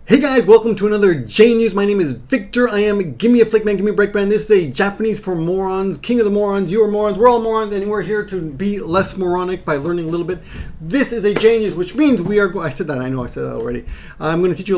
Hey guys, welcome to another JNEWS. My name is Victor. I am JNEWS. This is a Japanese for morons, king of the morons. You are morons, we're all morons, and we're here to be less moronic by learning a little bit. This is a JNEWS, which means we are. I said that. I know I said that already. I'm going to teach you a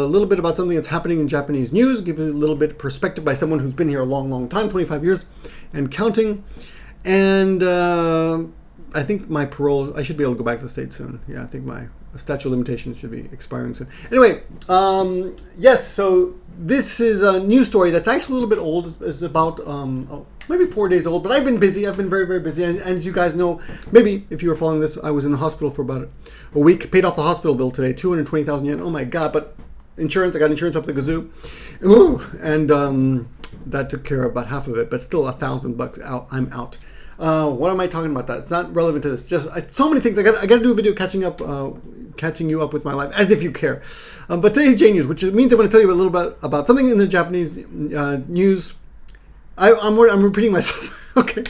little bit about something that's happening in Japanese news. Give you a little bit of perspective by someone who's been here a long time, 25 years, and counting. And I think my parole. I should be able to go back to the States soon. Yeah, I think my statute of limitations should be expiring soon. Anyway, yes, so this is a news story that's actually a little bit old. It's about maybe 4 days old, but I've been busy. I've been very busy. And as you guys know, maybe if you were following this, I was in the hospital for about a week, paid off the hospital bill today, 220,000 yen. Oh my God, but insurance, I got insurance up the kazoo. Ooh, and that took care of about half of it, but still $1,000 out. I'm out. What am I talking about? That it's not relevant to this. Just so many things. I got to do a video catching you up with my life, as if you care. But today's JNEWS, which means I'm going to tell you a little bit about something in the Japanese news. I'm repeating myself. Okay,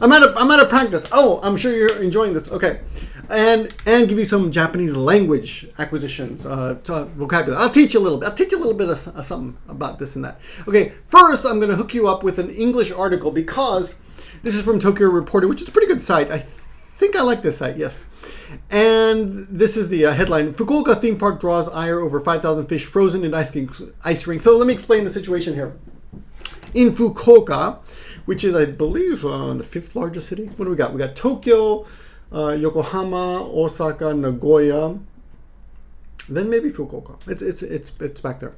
I'm out of practice. Oh, I'm sure you're enjoying this. Okay, and give you some Japanese language acquisitions, vocabulary. I'll teach you a little bit. I'll teach you a little bit of something about this and that. Okay, first I'm going to hook you up with an English article because this is from Tokyo Reporter, which is a pretty good site. I think I like this site, yes. And this is the headline: Fukuoka theme park draws ire over 5,000 fish frozen in ice rink. So let me explain the situation here. In Fukuoka, which is, I believe, the fifth largest city. What do we got? We got Tokyo, Yokohama, Osaka, Nagoya, then maybe Fukuoka. It's back there.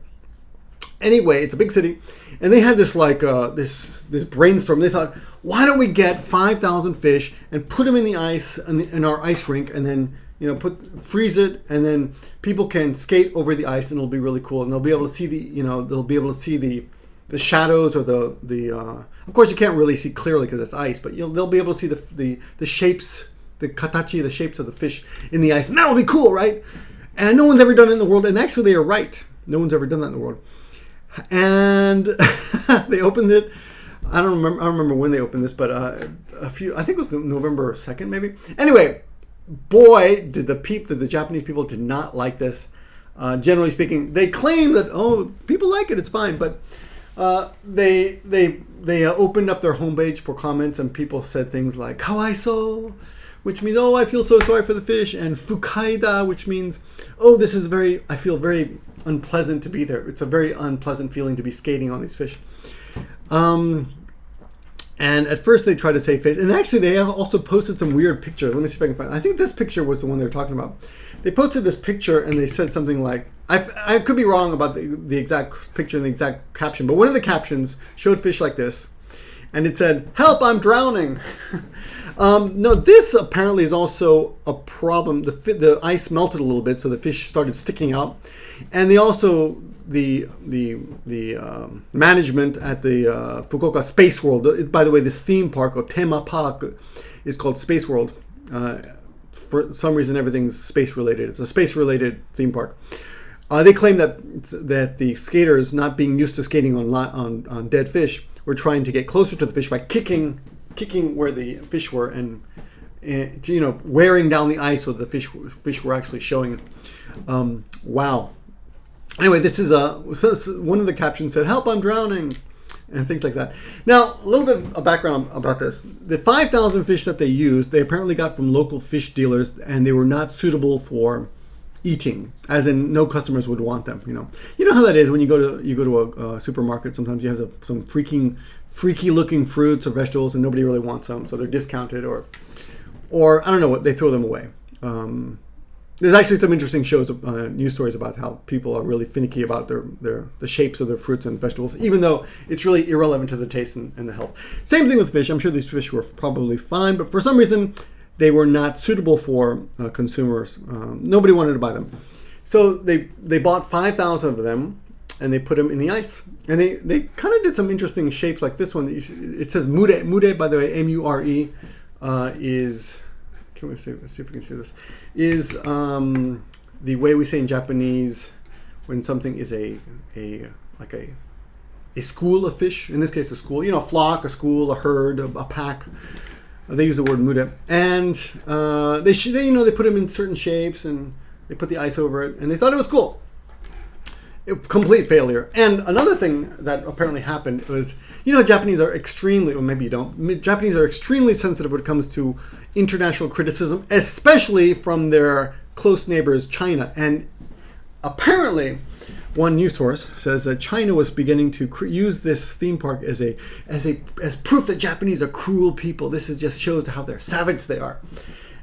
Anyway, it's a big city, and they had this this brainstorm. They thought, why don't we get 5,000 fish and put them in the ice in our ice rink, and then freeze it, and then people can skate over the ice, and it'll be really cool, and they'll be able to see the shadows or the. Of course, you can't really see clearly because it's ice, but they'll be able to see the shapes, the katachi, the shapes of the fish in the ice, and that'll be cool, right? And no one's ever done it in the world, and actually they are right. No one's ever done that in the world. And they opened it. I don't remember when they opened this, but I think it was November 2nd, maybe. Anyway, boy, did the Japanese people did not like this. Generally speaking, they claim that people like it, it's fine, but they opened up their homepage for comments, and people said things like kawaisou, which means I feel so sorry for the fish, and fukai, which means I feel very unpleasant to be there. It's a very unpleasant feeling to be skating on these fish. And at first they tried to save face, and actually they also posted some weird pictures. Let me see if I can find it. I think this picture was the one they were talking about. They posted this picture and they said something like, I could be wrong about the exact picture and the exact caption, but one of the captions showed fish like this, and it said, "Help, I'm drowning." No, this apparently is also a problem. The ice melted a little bit, so the fish started sticking out, and they also the management at the Fukuoka Space World. By the way, this theme park or tema park is called Space World. For some reason, everything's space related. It's a space related theme park. They claim that the skaters, not being used to skating on dead fish, were trying to get closer to the fish by kicking where the fish were and wearing down the ice so the fish were actually showing. Wow. Anyway, this is one of the captions said, "Help, I'm drowning," and things like that. Now, a little bit of background about this. The 5,000 fish that they used, they apparently got from local fish dealers, and they were not suitable for eating, as in no customers would want them. You know how that is when you go to a supermarket. Sometimes you have some freaky looking fruits or vegetables, and nobody really wants them, so they're discounted, or I don't know what, they throw them away. There's actually some interesting news stories about how people are really finicky about the shapes of their fruits and vegetables, even though it's really irrelevant to the taste and the health. Same thing with fish. I'm sure these fish were probably fine, but for some reason they were not suitable for consumers. Nobody wanted to buy them, so they bought 5,000 of them and they put them in the ice. And they kind of did some interesting shapes, like this one. It says mure. Mure, by the way, M-U-R-E, is. Can we see if we can see this? Is the way we say in Japanese when something is a school of fish. In this case, a school. A flock, a school, a herd, a pack. They use the word mure, and they put them in certain shapes, and they put the ice over it, and they thought it was cool. complete failure. And another thing that apparently happened was, you know, Japanese are extremely, or maybe you don't, Japanese are extremely sensitive when it comes to international criticism, especially from their close neighbors, China. And apparently, one news source says that China was beginning to use this theme park as proof that Japanese are cruel people. This just shows how they're savage they are.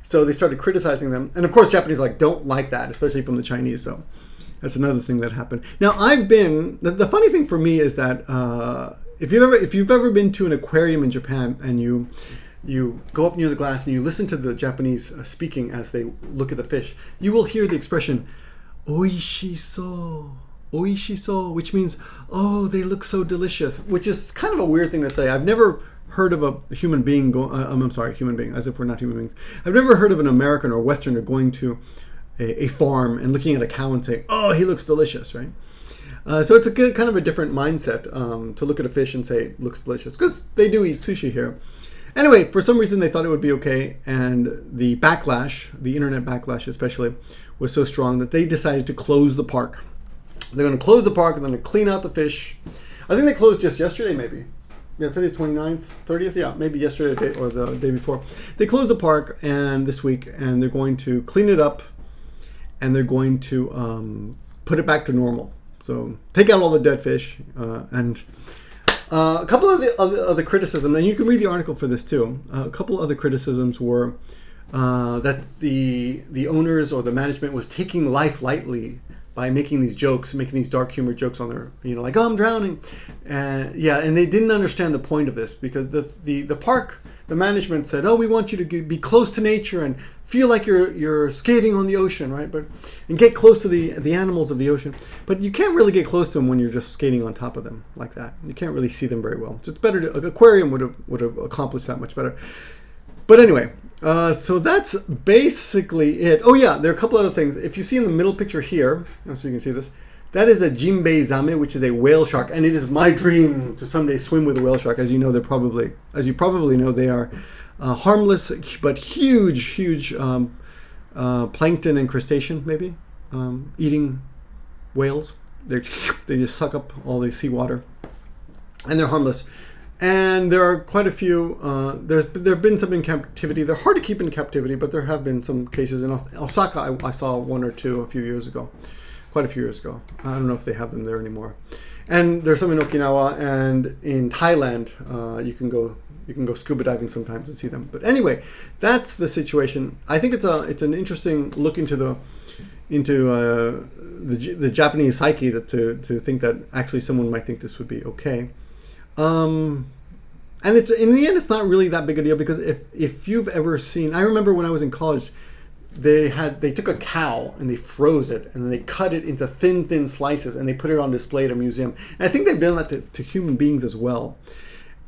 So they started criticizing them, and of course, Japanese don't like that, especially from the Chinese. So that's another thing that happened. Now, I've been. The funny thing for me is that if you've ever been to an aquarium in Japan and you go up near the glass and you listen to the Japanese speaking as they look at the fish, you will hear the expression "oishiso." Oishiso, which means, oh, they look so delicious, which is kind of a weird thing to say. I've never heard of a human being human being, as if we're not human beings. I've never heard of an American or Westerner going to a farm and looking at a cow and saying, oh, he looks delicious, right? So it's kind of a different mindset to look at a fish and say, looks delicious, because they do eat sushi here. Anyway, for some reason they thought it would be okay, and the backlash, the internet backlash especially, was so strong that they decided to close the park. They're going to close the park and then clean out the fish. I think they closed just yesterday, maybe. Yeah, today's 29th, 30th. Yeah, maybe yesterday or the day before. They closed the park and this week, and they're going to clean it up, and they're going to put it back to normal. So take out all the dead fish and a couple of the other criticism, and you can read the article for this too. A couple other criticisms were that the owners or the management was taking life lightly by making these jokes, making these dark humor jokes on their, like, oh, I'm drowning. And they didn't understand the point of this, because the park, the management said, oh, we want you to be close to nature and feel like you're skating on the ocean, right? And get close to the animals of the ocean. But you can't really get close to them when you're just skating on top of them like that. You can't really see them very well. So it's better an aquarium would have accomplished that much better. But anyway, so that's basically it. Oh yeah, there are a couple other things. If you see in the middle picture here, so you can see this, that is a jin zame, which is a whale shark, and it is my dream to someday swim with a whale shark. As you know, as you probably know, they are harmless but huge plankton and crustacean, maybe eating whales. They just suck up all the seawater, and they're harmless. And there are quite a few. There have been some in captivity. They're hard to keep in captivity, but there have been some cases in Osaka. I saw one or two quite a few years ago. I don't know if they have them there anymore. And there's some in Okinawa and in Thailand. You can go scuba diving sometimes and see them. But anyway, that's the situation. I think it's an interesting look into the Japanese psyche to think that actually someone might think this would be okay. And it's in the end, it's not really that big a deal, because if you've ever seen, I remember when I was in college, they took a cow and they froze it, and then they cut it into thin slices, and they put it on display at a museum. And I think they've done that to human beings as well.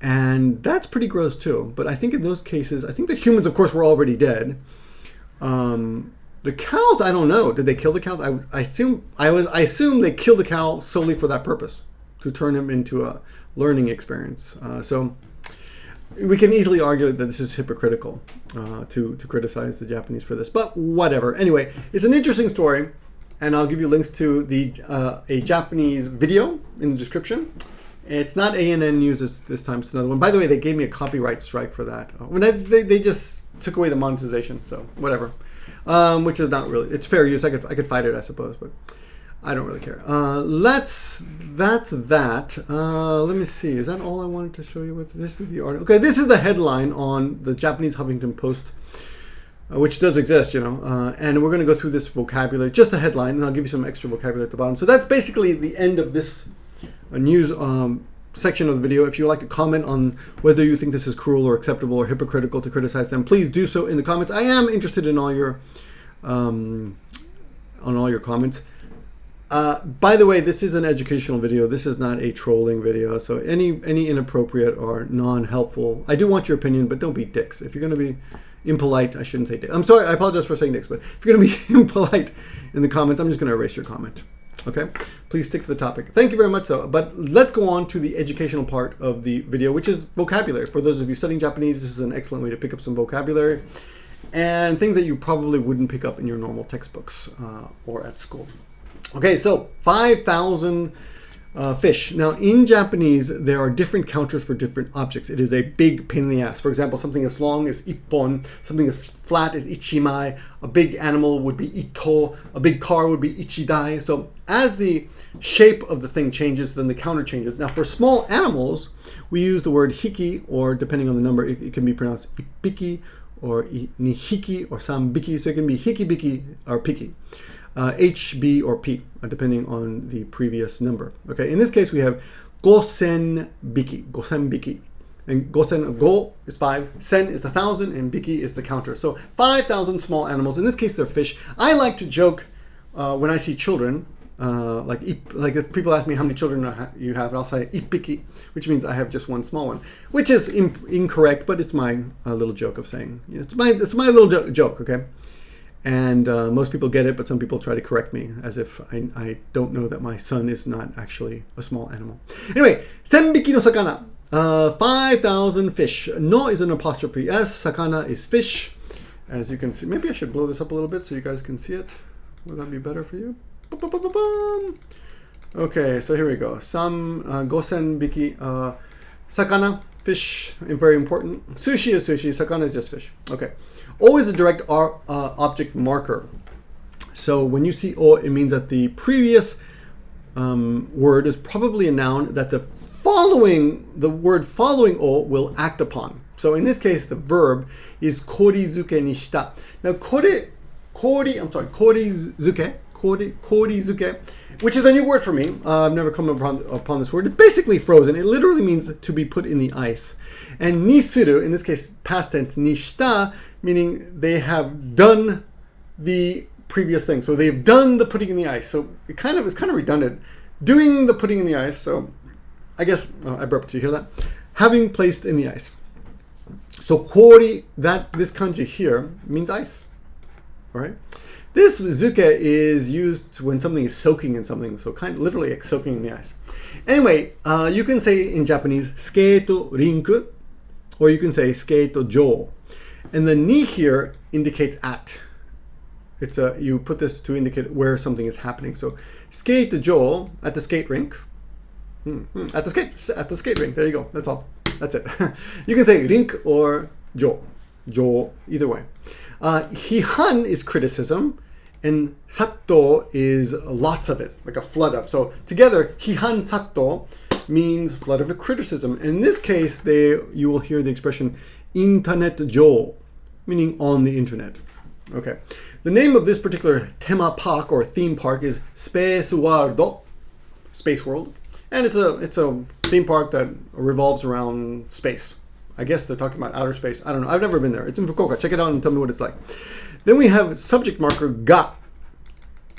And that's pretty gross too. But I think in those cases, I think the humans, of course, were already dead. The cows, I don't know. Did they kill the cows? I assume they killed the cow solely for that purpose, to turn him into a learning experience. So we can easily argue that this is hypocritical to criticize the Japanese for this, but whatever. Anyway, it's an interesting story, and I'll give you links to a Japanese video in the description. It's not JNEWS this time, it's another one. By the way, they gave me a copyright strike for that. They just took away the monetization, so whatever. Which is not really, it's fair use. I could fight it, I suppose, but I don't really care. That's that. Let me see. Is that all I wanted to show you with? This is the article. Okay, this is the headline on the Japanese Huffington Post, which does exist, and we're going to go through this vocabulary, just the headline, and I'll give you some extra vocabulary at the bottom. So that's basically the end of this news section of the video. If you would like to comment on whether you think this is cruel or acceptable or hypocritical to criticize them, please do so in the comments. I am interested in all your comments. By the way, this is an educational video. This is not a trolling video. So any inappropriate or non-helpful, I do want your opinion, but don't be dicks. If you're going to be impolite, I shouldn't say dicks. I'm sorry, I apologize for saying dicks, but if you're going to be impolite in the comments, I'm just going to erase your comment. Okay? Please stick to the topic. Thank you very much, though. But let's go on to the educational part of the video, which is vocabulary. For those of you studying Japanese, this is an excellent way to pick up some vocabulary and things that you probably wouldn't pick up in your normal textbooks or at school. Okay, so 5,000 fish. Now, in Japanese, there are different counters for different objects. It is a big pain in the ass. For example, something as long as ippon, something as flat as ichimai, a big animal would be ito, a big car would be ichidai. So as the shape of the thing changes, then the counter changes. Now, for small animals, we use the word hiki, or depending on the number, it can be pronounced ibiki, or nihiki, or sambiki. So it can be hiki, biki, or piki. H, B, or P, depending on the previous number. Okay, in this case, we have gosen biki. And gosen, go is 5, sen is 1,000, and biki is the counter. So 5,000 small animals. In this case, they're fish. I like to joke when I see children, like if people ask me how many children you have, I'll say ippiki, which means I have just one small one, which is incorrect, but it's my little joke of saying, it's my little joke, okay? And most people get it, but some people try to correct me as if I don't know that my son is not actually a small animal. Anyway, 1000biki no sakana, 5,000 fish. No is an apostrophe S, sakana is fish. As you can see, maybe I should blow this up a little bit so you guys can see it. Would that be better for you? Okay, so here we go. Gosen biki, sakana, fish, very important. Sushi is sushi, sakana is just fish. Okay. O is a direct object marker. So when you see O, it means that the previous word is probably a noun that the word following O will act upon. So in this case, the verb is koori zuke ni shita. Now koori zuke, which is a new word for me. I've never come upon this word. It's basically frozen. It literally means to be put in the ice. And ni suru, in this case, past tense, ni shita, meaning they have done the previous thing. So they've done the putting in the ice. So it's kind of redundant. Doing the putting in the ice. So I guess, I burped. Do you hear that? Having placed in the ice. So koori, this kanji here means ice. All right. This zuke is used when something is soaking in something. So kind of literally like soaking in the ice. Anyway, you can say in Japanese, skeeto rink, or you can say skeeto jo. And the ni here indicates at. You put this to indicate where something is happening. So skate jo at the skate rink. At the skate rink. There you go. That's all. That's it. You can say rink or jo. Jo, either way. Hihan is criticism, and sattou is lots of it, like a flood up. So together, hihan sattou means flood of a criticism. And in this case, you will hear the expression internet jo, meaning on the internet. Okay. The name of this particular tema park or theme park is Space World, Space World, and it's a theme park that revolves around space. I guess they're talking about outer space. I don't know. I've never been there. It's in Fukai. Check it out and tell me what it's like. Then we have subject marker ga.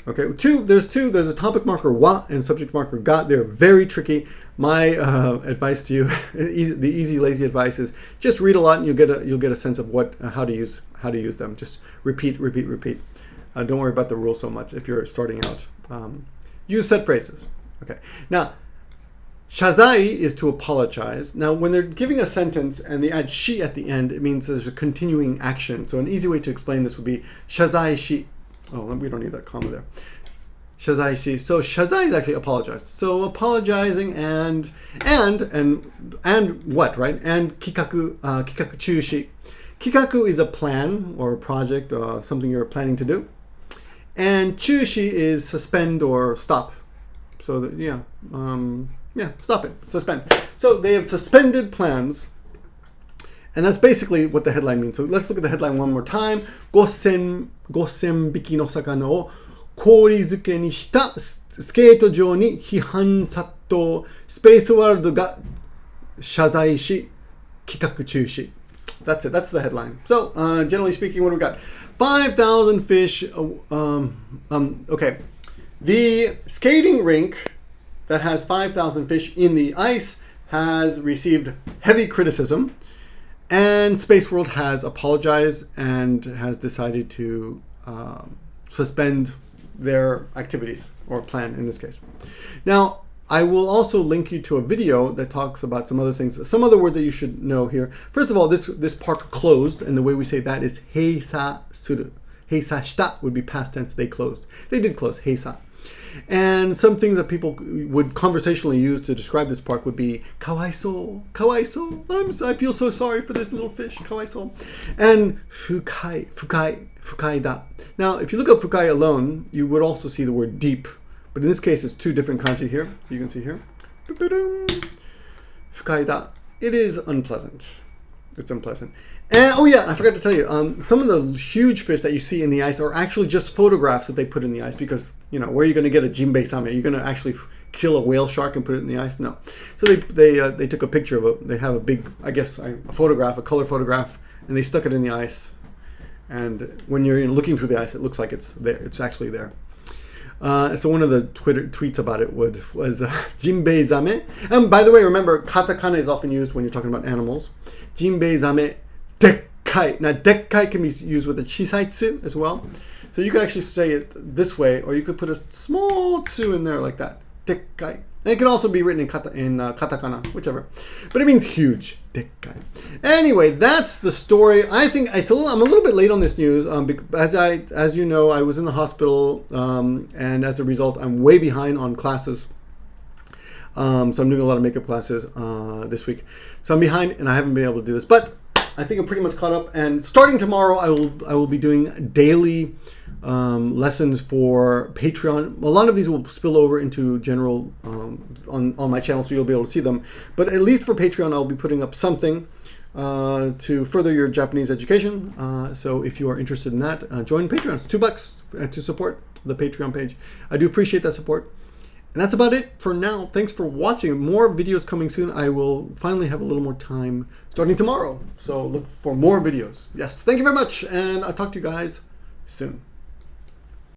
Okay, there's a topic marker wa and subject marker ga. They're very tricky. My advice to you, the easy, lazy advice is just read a lot and you'll get a sense of how to use them. Just repeat. Don't worry about the rules so much if you're starting out. Use set phrases. Okay. Now, shazai is to apologize. Now, when they're giving a sentence and they add shi at the end, it means there's a continuing action. So an easy way to explain this would be shazai shi. Oh, we don't need that comma there. Shazai shi. So shazai is actually apologize. So apologizing and what, right? And kikaku chuushi. Kikaku is a plan or a project or something you're planning to do. And chuushi is suspend or stop. So stop it, suspend. So they have suspended plans, and that's basically what the headline means. So let's look at the headline one more time. 5000biki no sakana o koori zuke ni shita skeeto jo ni hihan sattou Space World ga shazai shi kikaku chuushi. That's it. That's the headline. So generally speaking, what do we got? 5,000 fish. Okay, the skating rink that has 5,000 fish in the ice has received heavy criticism, and Space World has apologized and has decided to suspend their activities, or plan in this case. Now, I will also link you to a video that talks about some other things, some other words that you should know here. First of all, this park closed, and the way we say that is heisa suru. Heisa shita would be past tense, they closed. They did close, heisa. And some things that people would conversationally use to describe this park would be kawaisou, kawaisou. I feel so sorry for this little fish, kawaisou. And fukai da. Now, if you look up Fukai alone, you would also see the word deep. But in this case, it's two different kanji here. You can see here. Fukai da. It is unpleasant. It's unpleasant. And, oh yeah, I forgot to tell you, some of the huge fish that you see in the ice are actually just photographs that they put in the ice because, you know, where are you going to get a jinbei zame? You're going to actually kill a whale shark and put it in the ice? No. So they took a picture of it. They have a big, I guess, a photograph, a color photograph, and they stuck it in the ice. And when you're looking through the ice, it looks like it's there. It's actually there. So one of the Twitter tweets about it was jinbei zame. And by the way, remember, katakana is often used when you're talking about animals. Jinbei zame dekai. Now, dekai can be used with a chisaitsu as well. So you can actually say it this way, or you could put a small tsu in there like that. Dekai. And it can also be written in katakana, whichever. But it means huge. Dekai. Anyway, that's the story. I think I'm a little bit late on this news. As you know, I was in the hospital, and as a result, I'm way behind on classes. So I'm doing a lot of makeup classes this week. So I'm behind, and I haven't been able to do this. But I think I'm pretty much caught up. And starting tomorrow, I will be doing daily lessons for Patreon. A lot of these will spill over into general on my channel, so you'll be able to see them. But at least for Patreon, I'll be putting up something to further your Japanese education. So if you are interested in that, join Patreon. It's $2 to support the Patreon page. I do appreciate that support. And that's about it for now. Thanks for watching. More videos coming soon. I will finally have a little more time starting tomorrow. So look for more videos. Yes, thank you very much. And I'll talk to you guys soon.